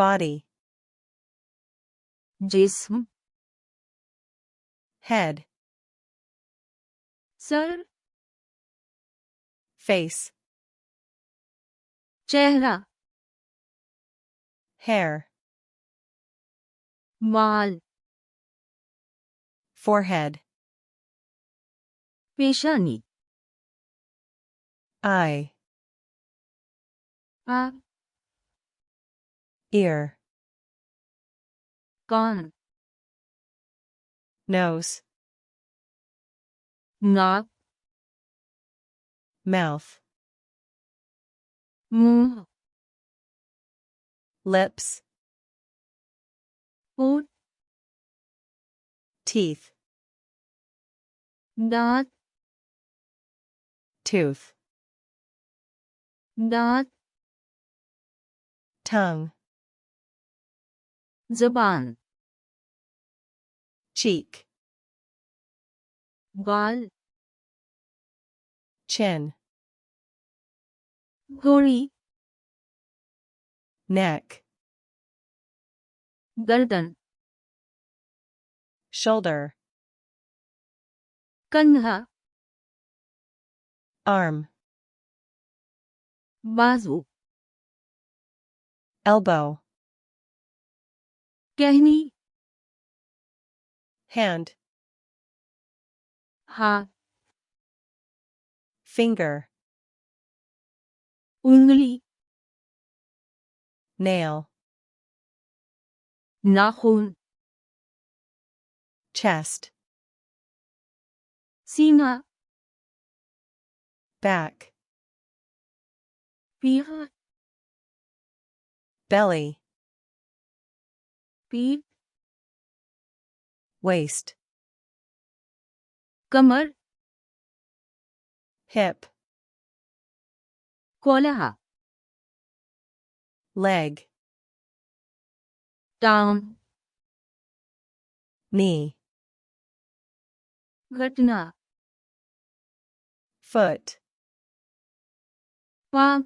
body, जिस्म, head, sir, face, चेहरा, hair, बाल, forehead, पेशानी, eye, आँख, ear, कान, nose, नाक, mouth, मुंह, lips, होंठ, teeth, दांत, tooth, दांत, tongue, ज़बान, cheek, गाल, chin, घोड़ी, neck, गर्दन, shoulder, कंधा, arm, बाजू, elbow, कहनी, hand, हाथ, finger, उंगली, nail, नाखून, chest, सीना, back, पीठ, belly, पीठ, waist, कमर, hip, कोल्हा, leg, टांग, knee, घटना, foot, पाँव,